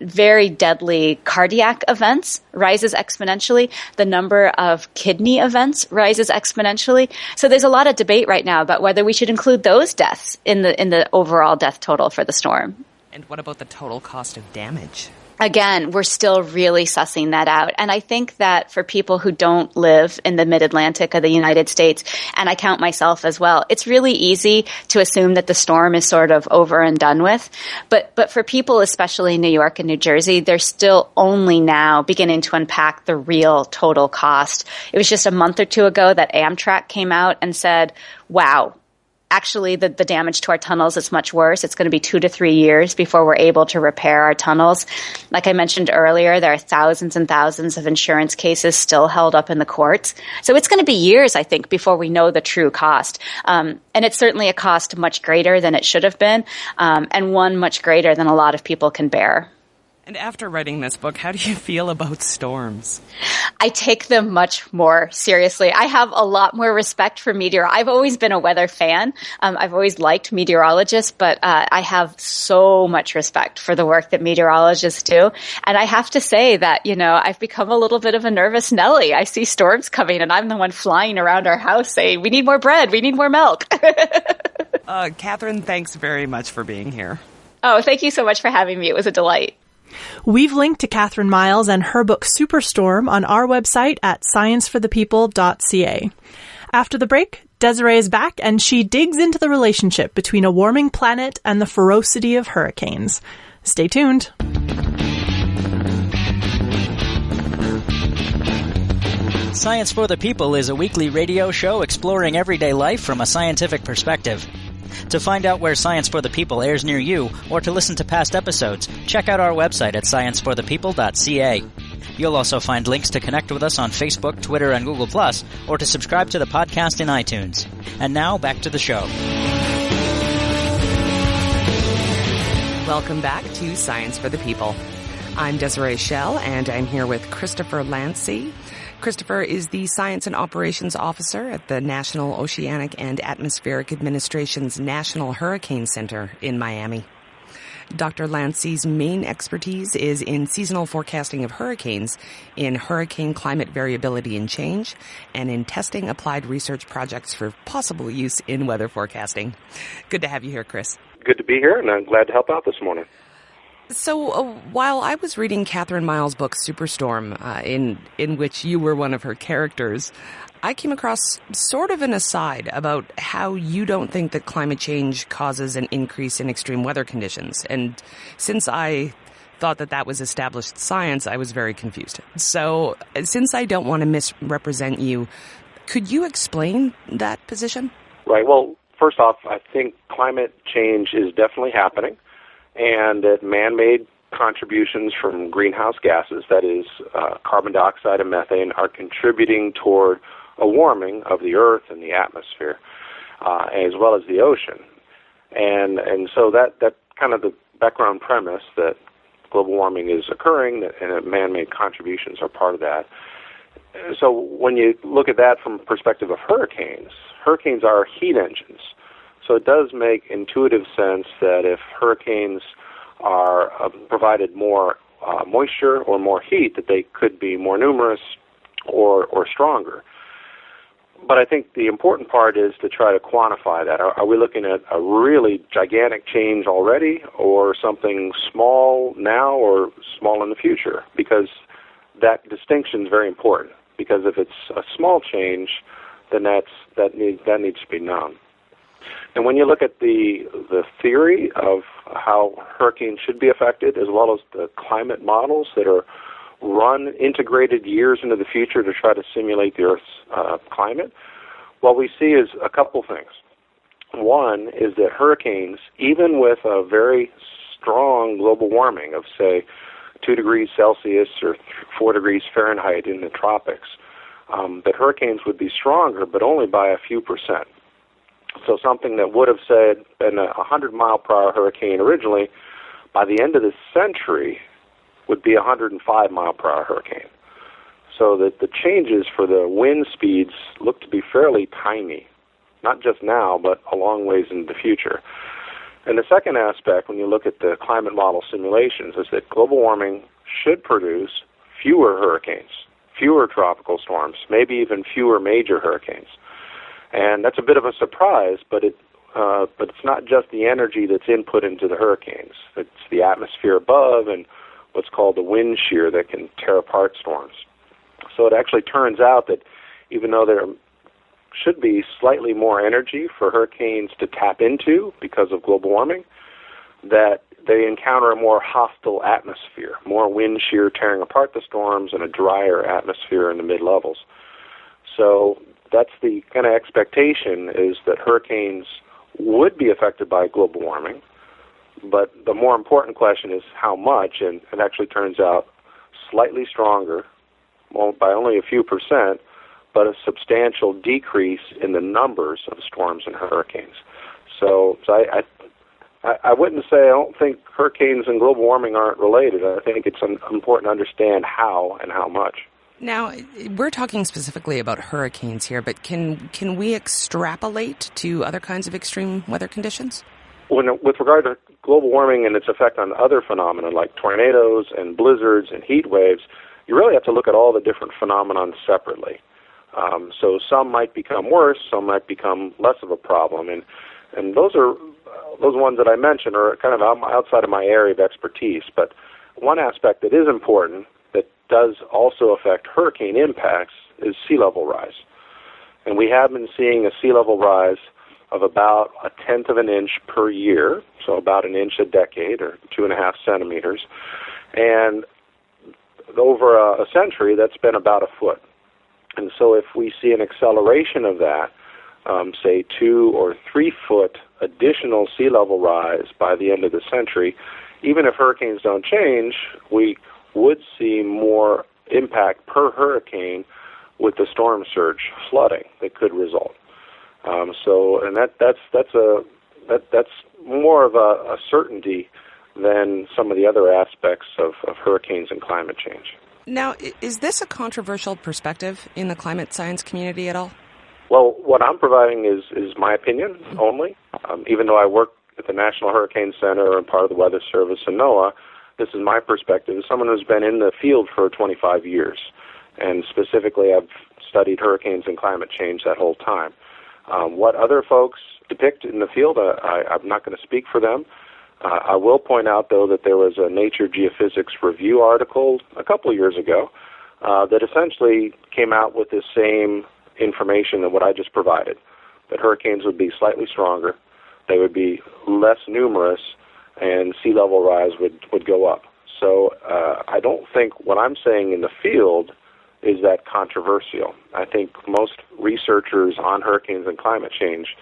D: very deadly cardiac events rises exponentially. The number of kidney events rises exponentially. So there's a lot of debate right now about whether we should include those deaths in the overall death total for the storm.
C: And what about the total cost of damage?
D: Again, we're still really sussing that out. And I think that for people who don't live in the mid-Atlantic of the United States, and I count myself as well, it's really easy to assume that the storm is sort of over and done with. But for people, especially in New York and New Jersey, they're still only now beginning to unpack the real total cost. It was just a month or two ago that Amtrak came out and said, wow, actually, the damage to our tunnels is much worse. It's going to be 2 to 3 years before we're able to repair our tunnels. Like I mentioned earlier, there are thousands and thousands of insurance cases still held up in the courts. So it's going to be years, I think, before we know the true cost. And it's certainly a cost much greater than it should have been, and one much greater than a lot of people can bear.
C: And after writing this book, how do you feel about storms?
D: I take them much more seriously. I have a lot more respect for I've always been a weather fan. I've always liked meteorologists, but I have so much respect for the work that meteorologists do. And I have to say that, I've become a little bit of a nervous Nelly. I see storms coming and I'm the one flying around our house saying, we need more bread, we need more milk.
C: Kathryn, thanks very much for being here.
D: Oh, thank you so much for having me. It was a delight.
B: We've linked to Kathryn Miles and her book Superstorm on our website at scienceforthepeople.ca. After the break, Desiree is back and she digs into the relationship between a warming planet and the ferocity of hurricanes. Stay tuned.
A: Science for the People is a weekly radio show exploring everyday life from a scientific perspective. To find out where Science for the People airs near you, or to listen to past episodes, check out our website at scienceforthepeople.ca. You'll also find links to connect with us on Facebook, Twitter, and Google+, or to subscribe to the podcast in iTunes. And now, back to the show.
C: Welcome back to Science for the People. I'm Desiree Schell, and I'm here with Christopher Landsea. Christopher is the Science and Operations Officer at the National Oceanic and Atmospheric Administration's National Hurricane Center in Miami. Dr. Landsea's main expertise is in seasonal forecasting of hurricanes, in hurricane climate variability and change, and in testing applied research projects for possible use in weather forecasting. Good to have you here, Chris.
E: Good to be here, and I'm glad to help out this morning.
C: So while I was reading Kathryn Miles' book Superstorm, in which you were one of her characters, I came across sort of an aside about how you don't think that climate change causes an increase in extreme weather conditions. And since I thought that was established science, I was very confused. So since I don't want to misrepresent you, could you explain that position?
E: Right. Well, first off, I think climate change is definitely happening, and that man-made contributions from greenhouse gases, that is carbon dioxide and methane, are contributing toward a warming of the earth and the atmosphere, as well as the ocean. And so that's kind of the background premise, that global warming is occurring and that man-made contributions are part of that. So when you look at that from the perspective of hurricanes are heat engines. So it does make intuitive sense that if hurricanes are provided more moisture or more heat, that they could be more numerous or stronger. But I think the important part is to try to quantify that. Are we looking at a really gigantic change already, or something small now or small in the future? Because that distinction is very important. Because if it's a small change, then that needs to be known. And when you look at the theory of how hurricanes should be affected, as well as the climate models that are run integrated years into the future to try to simulate the Earth's climate, what we see is a couple things. One is that hurricanes, even with a very strong global warming of, say, 2 degrees Celsius or 4 degrees Fahrenheit in the tropics, that hurricanes would be stronger, but only by a few percent. So something that would have said been a 100-mile-per-hour hurricane originally, by the end of this century, would be a 105-mile-per-hour hurricane. so that the changes for the wind speeds look to be fairly tiny, not just now, but a long ways into the future. And the second aspect, when you look at the climate model simulations, is that global warming should produce fewer hurricanes, fewer tropical storms, maybe even fewer major hurricanes. And that's a bit of a surprise, but it's not just the energy that's input into the hurricanes. It's the atmosphere above and what's called the wind shear that can tear apart storms. So it actually turns out that even though there should be slightly more energy for hurricanes to tap into because of global warming, that they encounter a more hostile atmosphere, more wind shear tearing apart the storms and a drier atmosphere in the mid-levels. So that's the kind of expectation, is that hurricanes would be affected by global warming, but the more important question is how much, and it actually turns out slightly stronger, well, by only a few percent, but a substantial decrease in the numbers of storms and hurricanes. So I wouldn't say I don't think hurricanes and global warming aren't related. I think it's important to understand how and how much.
C: Now, we're talking specifically about hurricanes here, but can we extrapolate to other kinds of extreme weather conditions?
E: With regard to global warming and its effect on other phenomena like tornadoes and blizzards and heat waves, you really have to look at all the different phenomena separately. So some might become worse, some might become less of a problem, and those ones that I mentioned are kind of outside of my area of expertise. But one aspect that is important that does also affect hurricane impacts is sea level rise. And we have been seeing a sea level rise of about 1/10 of an inch per year, so about an inch a decade, or 2.5 centimeters. And over a century, that's been about a foot. And so if we see an acceleration of that, say 2 or 3 foot additional sea level rise by the end of the century, even if hurricanes don't change, we would see more impact per hurricane with the storm surge flooding that could result. That's more of a certainty than some of the other aspects of hurricanes and climate change.
C: Now, is this a controversial perspective in the climate science community at all?
E: Well, what I'm providing is my opinion only. Even though I work at the National Hurricane Center and part of the Weather Service and NOAA, this is my perspective as someone who's been in the field for 25 years. And specifically, I've studied hurricanes and climate change that whole time. What other folks depict in the field, I'm not going to speak for them. I will point out, though, that there was a Nature Geophysics Review article a couple of years ago that essentially came out with the same information than what I just provided, that hurricanes would be slightly stronger, they would be less numerous, and sea level rise would go up. So I don't think what I'm saying in the field is that controversial. I think most researchers on hurricanes and climate change,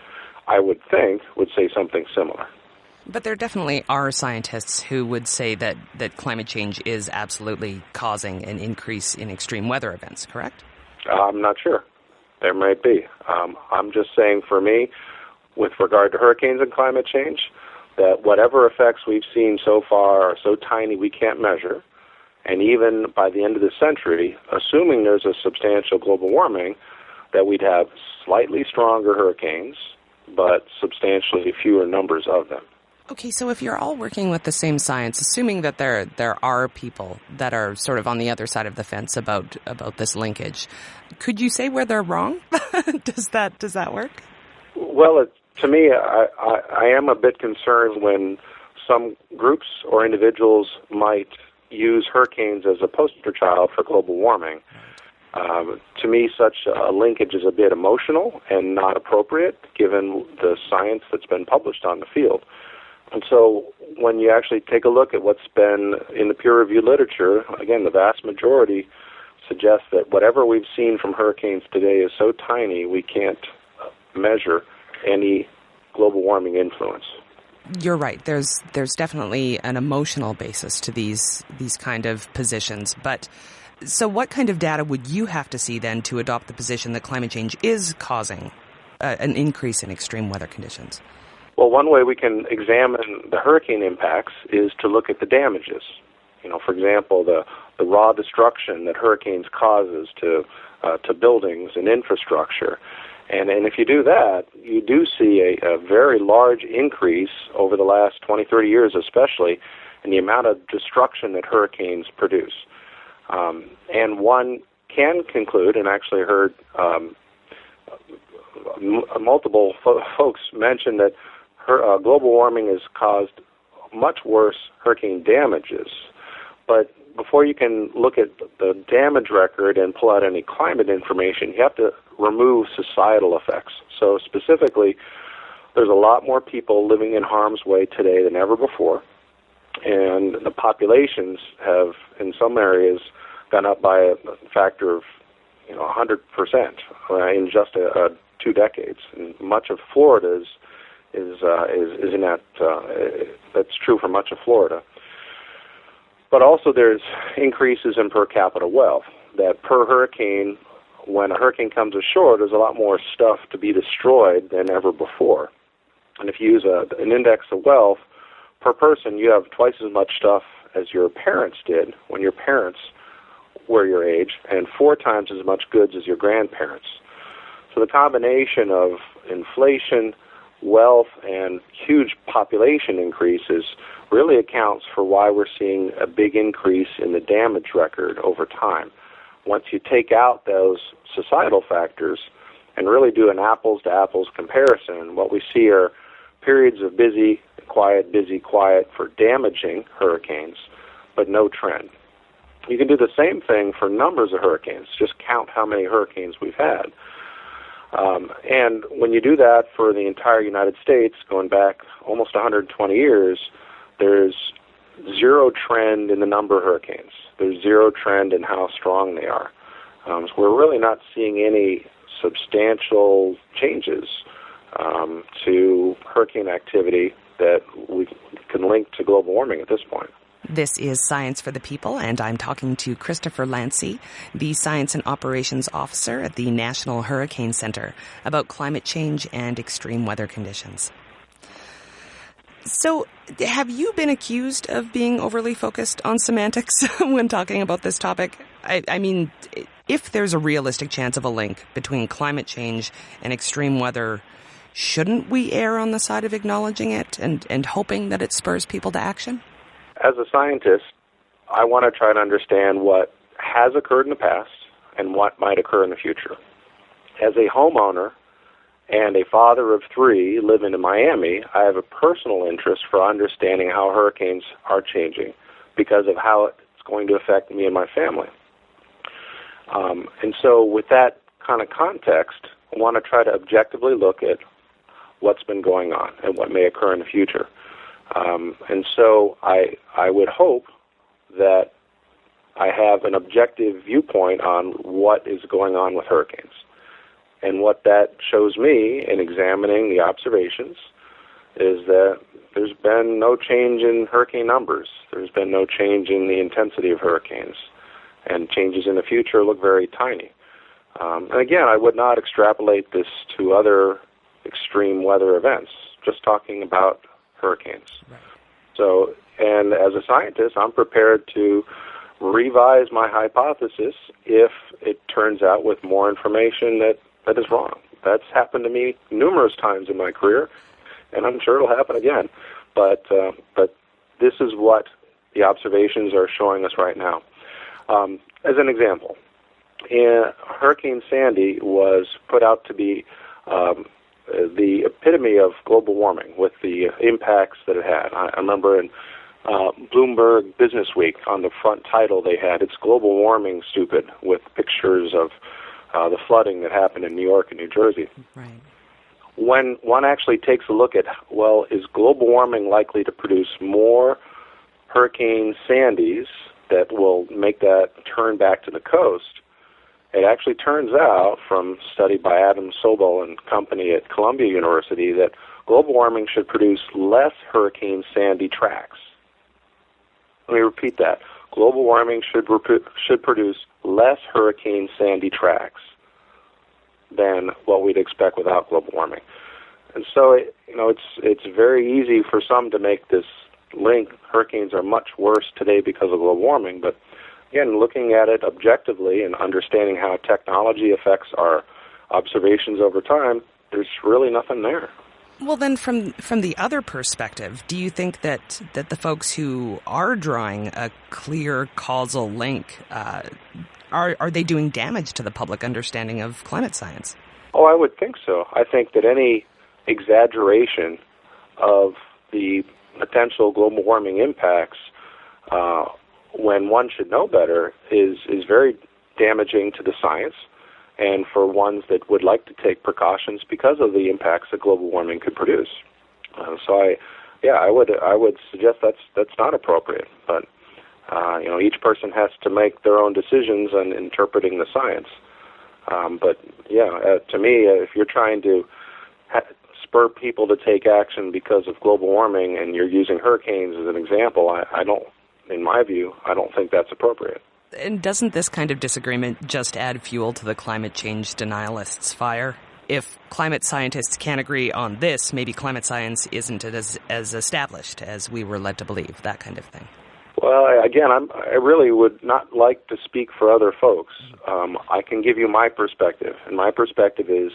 E: I would think, would say something similar.
C: But there definitely are scientists who would say that climate change is absolutely causing an increase in extreme weather events, correct?
E: I'm not sure. There might be. I'm just saying, for me, with regard to hurricanes and climate change, that whatever effects we've seen so far are so tiny we can't measure, and even by the end of the century, assuming there's a substantial global warming, that we'd have slightly stronger hurricanes, but substantially fewer numbers of them.
C: Okay, so if you're all working with the same science, assuming that there are people that are sort of on the other side of the fence about this linkage, could you say where they're wrong? Does that work?
E: Well, to me, I am a bit concerned when some groups or individuals might use hurricanes as a poster child for global warming. To me, such a linkage is a bit emotional and not appropriate given the science that's been published on the field. And so when you actually take a look at what's been in the peer-reviewed literature, again, the vast majority suggests that whatever we've seen from hurricanes today is so tiny we can't measure any global warming influence.
C: You're right. There's definitely an emotional basis to these kind of positions. But so what kind of data would you have to see then to adopt the position that climate change is causing an increase in extreme weather conditions?
E: Well, one way we can examine the hurricane impacts is to look at the damages. For example, the the raw destruction that hurricanes causes to buildings and infrastructure. And if you do that, you do see a very large increase over the last 20, 30 years especially in the amount of destruction that hurricanes produce. And one can conclude, and actually heard multiple folks mention that global warming has caused much worse hurricane damages. But before you can look at the damage record and pull out any climate information, you have to remove societal effects. So specifically, there's a lot more people living in harm's way today than ever before, and the populations have, in some areas, gone up by a factor of 100% in just 2 decades. And much of Florida is in that. That's true for much of Florida. But also there's increases in per capita wealth, that per hurricane, when a hurricane comes ashore, there's a lot more stuff to be destroyed than ever before. And if you use an index of wealth per person, you have twice as much stuff as your parents did when your parents were your age, and 4 times as much goods as your grandparents. So the combination of inflation, wealth, and huge population increases really accounts for why we're seeing a big increase in the damage record over time. Once you take out those societal factors and really do an apples-to-apples comparison, what we see are periods of busy, quiet for damaging hurricanes, but no trend. You can do the same thing for numbers of hurricanes. Just count how many hurricanes we've had. And when you do that for the entire United States, going back almost 120 years, there's zero trend in the number of hurricanes. There's zero trend in how strong they are. So we're really not seeing any substantial changes to hurricane activity that we can link to global warming at this point.
C: This is Science for the People, and I'm talking to Christopher Landsea, the Science and Operations Officer at the National Hurricane Center, about climate change and extreme weather conditions. So, have you been accused of being overly focused on semantics when talking about this topic? I mean, if there's a realistic chance of a link between climate change and extreme weather, shouldn't we err on the side of acknowledging it and hoping that it spurs people to action?
E: As a scientist, I want to try to understand what has occurred in the past and what might occur in the future. As a homeowner and a father of 3 living in Miami, I have a personal interest for understanding how hurricanes are changing because of how it's going to affect me and my family. And so with that kind of context, I want to try to objectively look at what's been going on and what may occur in the future. And so I would hope that I have an objective viewpoint on what is going on with hurricanes. And what that shows me in examining the observations is that there's been no change in hurricane numbers. There's been no change in the intensity of hurricanes. And changes in the future look very tiny. And again, I would not extrapolate this to other extreme weather events, just talking about hurricanes. Right. So, and as a scientist, I'm prepared to revise my hypothesis if it turns out with more information that is wrong. That's happened to me numerous times in my career, and I'm sure it'll happen again. But this is what the observations are showing us right now. As an example, Hurricane Sandy was put out to be the epitome of global warming with the impacts that it had. I remember in Bloomberg Business Week, on the front title they had, "It's Global Warming, Stupid," with pictures of the flooding that happened in New York and New Jersey. Right. When one actually takes a look at, well, is global warming likely to produce more Hurricane Sandys that will make that turn back to the coast, it actually turns out, from a study by Adam Sobel and company at Columbia University, that global warming should produce less Hurricane Sandy tracks. Let me repeat that. Global warming should produce less Hurricane Sandy tracks than what we'd expect without global warming. And so, it's very easy for some to make this link. Hurricanes are much worse today because of global warming, but again, looking at it objectively and understanding how technology affects our observations over time, there's really nothing there.
C: Well, then, from the other perspective, do you think that the folks who are drawing a clear causal link, are they doing damage to the public understanding of climate science?
E: Oh, I would think so. I think that any exaggeration of the potential global warming impacts when one should know better is very damaging to the science and for ones that would like to take precautions because of the impacts that global warming could produce. I would suggest that's not appropriate. But each person has to make their own decisions on interpreting the science. To me, if you're trying to spur people to take action because of global warming and you're using hurricanes as an example, I don't think that's appropriate.
C: And doesn't this kind of disagreement just add fuel to the climate change denialists' fire? If climate scientists can't agree on this, maybe climate science isn't as established as we were led to believe, that kind of thing.
E: Well, again, I really would not like to speak for other folks. I can give you my perspective, and my perspective is,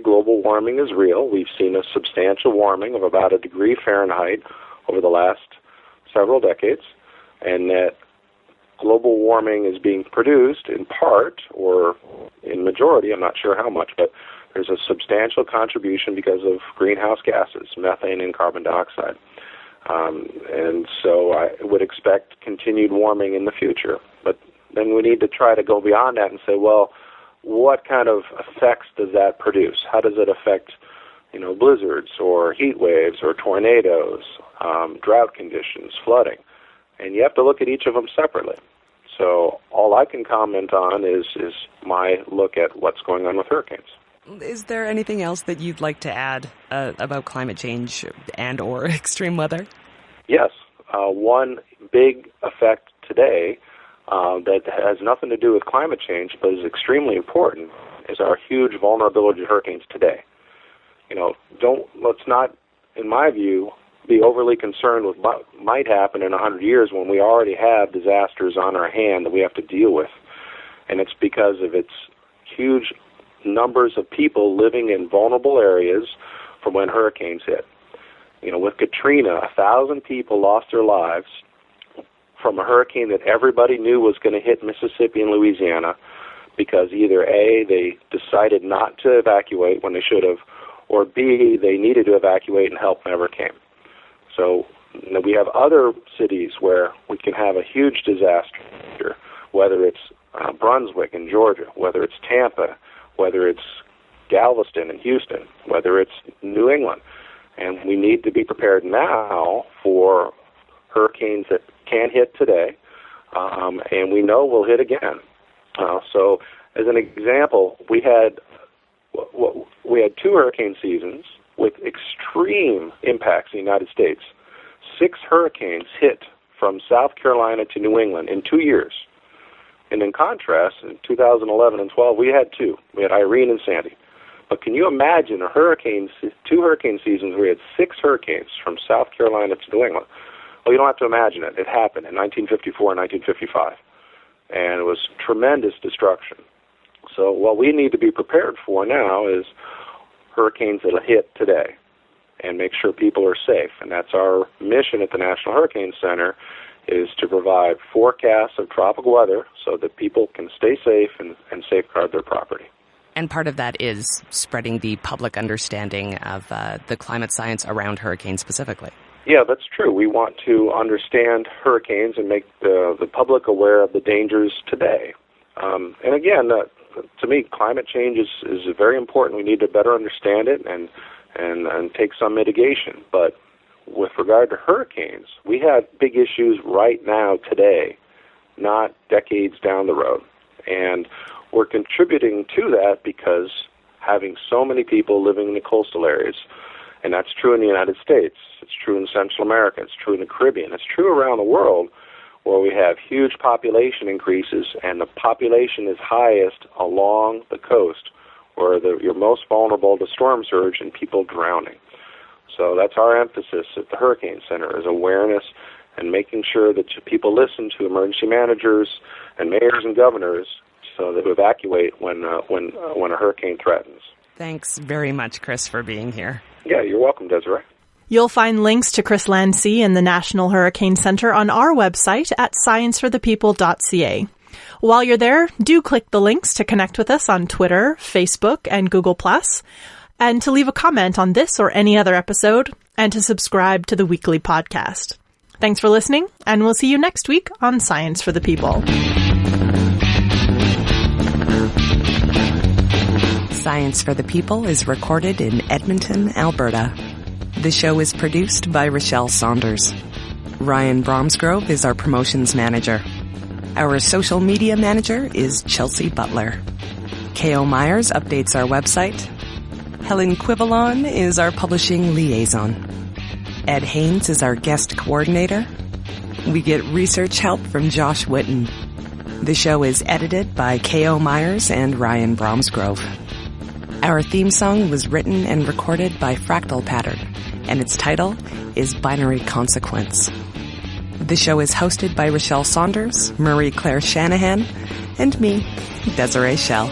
E: global warming is real. We've seen a substantial warming of about 1 degree Fahrenheit over the last several decades, and that global warming is being produced in part, or in majority, I'm not sure how much, but there's a substantial contribution because of greenhouse gases, methane and carbon dioxide. And so I would expect continued warming in the future. But then we need to try to go beyond that and say, well, what kind of effects does that produce? How does it affect, blizzards or heat waves or tornadoes, drought conditions, flooding? And you have to look at each of them separately. So all I can comment on is my look at what's going on with hurricanes.
C: Is there anything else that you'd like to add about climate change and or extreme weather?
E: Yes. One big effect today that has nothing to do with climate change but is extremely important is our huge vulnerability to hurricanes today. Let's not, in my view, be overly concerned with what might happen in 100 years when we already have disasters on our hand that we have to deal with. And it's because of its huge numbers of people living in vulnerable areas from when hurricanes hit. With Katrina, 1,000 people lost their lives from a hurricane that everybody knew was going to hit Mississippi and Louisiana because either A, they decided not to evacuate when they should have, or B, they needed to evacuate and help never came. So we have other cities where we can have a huge disaster, whether it's Brunswick in Georgia, whether it's Tampa, whether it's Galveston in Houston, whether it's New England. And we need to be prepared now for hurricanes that can hit today, and we know will hit again. So as an example, we had 2 hurricane seasons with extreme impacts in the United States. 6 hurricanes hit from South Carolina to New England in 2 years. And in contrast, in 2011 and 12, we had 2. We had Irene and Sandy. But can you imagine 2 hurricane seasons where we had 6 hurricanes from South Carolina to New England? Well, you don't have to imagine it. It happened in 1954 and 1955. And it was tremendous destruction. So what we need to be prepared for now is hurricanes that will hit today and make sure people are safe. And that's our mission at the National Hurricane Center, is to provide forecasts of tropical weather so that people can stay safe and safeguard their property.
C: And part of that is spreading the public understanding of the climate science around hurricanes specifically.
E: Yeah, that's true. We want to understand hurricanes and make the public aware of the dangers today. And again, to me, climate change is very important. We need to better understand it and take some mitigation. But with regard to hurricanes, we have big issues right now today, not decades down the road. And we're contributing to that because having so many people living in the coastal areas, and that's true in the United States, it's true in Central America, it's true in the Caribbean, it's true around the world, where we have huge population increases, and the population is highest along the coast, where you're most vulnerable to storm surge and people drowning. So that's our emphasis at the Hurricane Center, is awareness and making sure that people listen to emergency managers and mayors and governors so that we evacuate when a hurricane threatens.
C: Thanks very much, Chris, for being here.
E: Yeah, you're welcome, Desiree.
B: You'll find links to Chris Landsea and the National Hurricane Center on our website at scienceforthepeople.ca. While you're there, do click the links to connect with us on Twitter, Facebook, and Google+, and to leave a comment on this or any other episode, and to subscribe to the weekly podcast. Thanks for listening, and we'll see you next week on Science for the People.
C: Science for the People is recorded in Edmonton, Alberta. The show is produced by Rochelle Saunders. Ryan Bromsgrove is our promotions manager. Our social media manager is Chelsea Butler. K.O. Myers updates our website. Helen Quivalon is our publishing liaison. Ed Haynes is our guest coordinator. We get research help from Josh Whitten. The show is edited by K.O. Myers and Ryan Bromsgrove. Our theme song was written and recorded by Fractal Pattern, and its title is Binary Consequence. The show is hosted by Rochelle Saunders, Marie Claire Shanahan, and me, Desiree Schell.